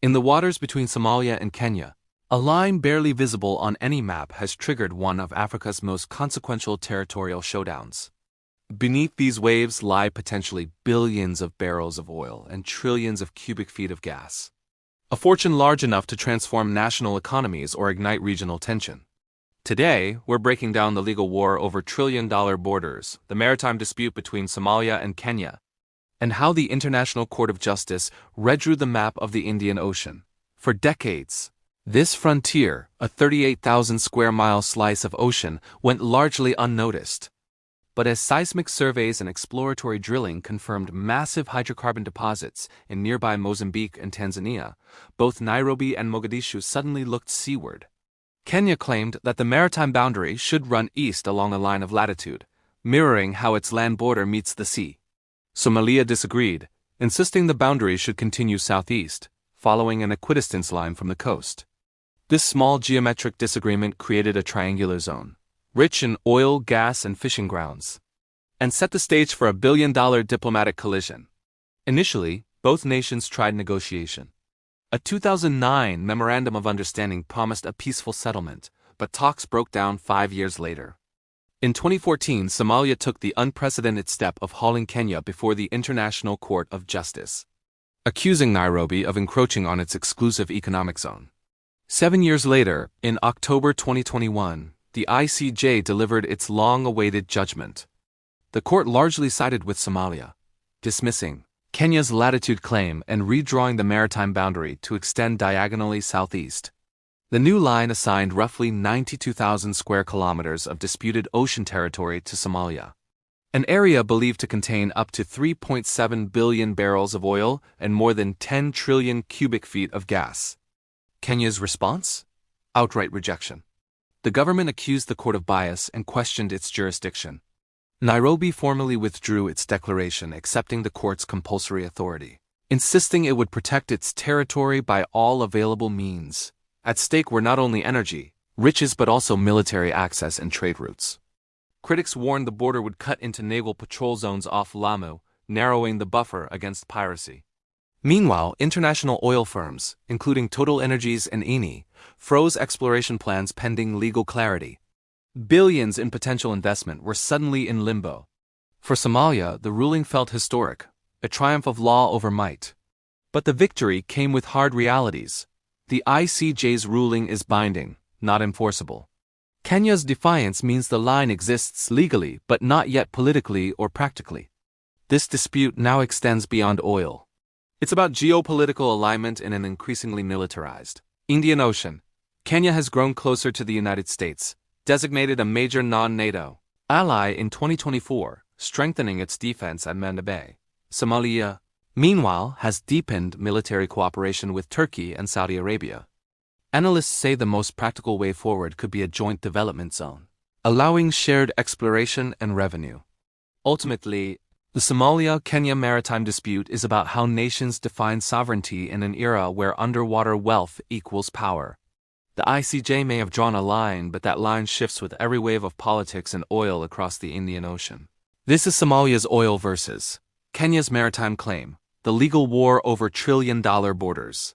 In the waters between Somalia and Kenya, a line barely visible on any map has triggered one of Africa's most consequential territorial showdowns. Beneath these waves lie potentially billions of barrels of oil and trillions of cubic feet of gas. A fortune large enough to transform national economies or ignite regional tension. Today, we're breaking down the legal war over trillion-dollar borders, the maritime dispute between Somalia and Kenya, and how the International Court of Justice redrew the map of the Indian Ocean. For decades, this frontier, a 38,000 square mile slice of ocean, went largely unnoticed. But as seismic surveys and exploratory drilling confirmed massive hydrocarbon deposits in nearby Mozambique and Tanzania, both Nairobi and Mogadishu suddenly looked seaward. Kenya claimed that the maritime boundary should run east along a line of latitude, mirroring how its land border meets the sea. Somalia disagreed, insisting the boundary should continue southeast, following an equidistant line from the coast. This small geometric disagreement created a triangular zone, rich in oil, gas, and fishing grounds, and set the stage for a billion-dollar diplomatic collision. Initially, both nations tried negotiation. A 2009 Memorandum of Understanding promised a peaceful settlement, but talks broke down 5 years later. In 2014, Somalia took the unprecedented step of hauling Kenya before the International Court of Justice, accusing Nairobi of encroaching on its exclusive economic zone. 7 years later, in October 2021, the ICJ delivered its long-awaited judgment. The court largely sided with Somalia, dismissing Kenya's latitude claim and redrawing the maritime boundary to extend diagonally southeast. The new line assigned roughly 92,000 square kilometers of disputed ocean territory to Somalia, an area believed to contain up to 3.7 billion barrels of oil and more than 10 trillion cubic feet of gas. Kenya's response? Outright rejection. The government accused the court of bias and questioned its jurisdiction. Nairobi formally withdrew its declaration accepting the court's compulsory authority, insisting it would protect its territory by all available means. At stake were not only energy, riches but also military access and trade routes. Critics warned the border would cut into naval patrol zones off Lamu, narrowing the buffer against piracy. Meanwhile, international oil firms, including TotalEnergies and Eni, froze exploration plans pending legal clarity. Billions in potential investment were suddenly in limbo. For Somalia, the ruling felt historic, a triumph of law over might. But the victory came with hard realities. The ICJ's ruling is binding, not enforceable. Kenya's defiance means the line exists legally but not yet politically or practically. This dispute now extends beyond oil. It's about geopolitical alignment in an increasingly militarized Indian Ocean. Kenya has grown closer to the United States, designated a major non-NATO ally in 2024, strengthening its defense at Manda Bay. Somalia, meanwhile, has deepened military cooperation with Turkey and Saudi Arabia. Analysts say the most practical way forward could be a joint development zone, allowing shared exploration and revenue. Ultimately, the Somalia-Kenya maritime dispute is about how nations define sovereignty in an era where underwater wealth equals power. The ICJ may have drawn a line, but that line shifts with every wave of politics and oil across the Indian Ocean. This is Somalia's oil versus Kenya's maritime claim, the legal war over trillion-dollar borders.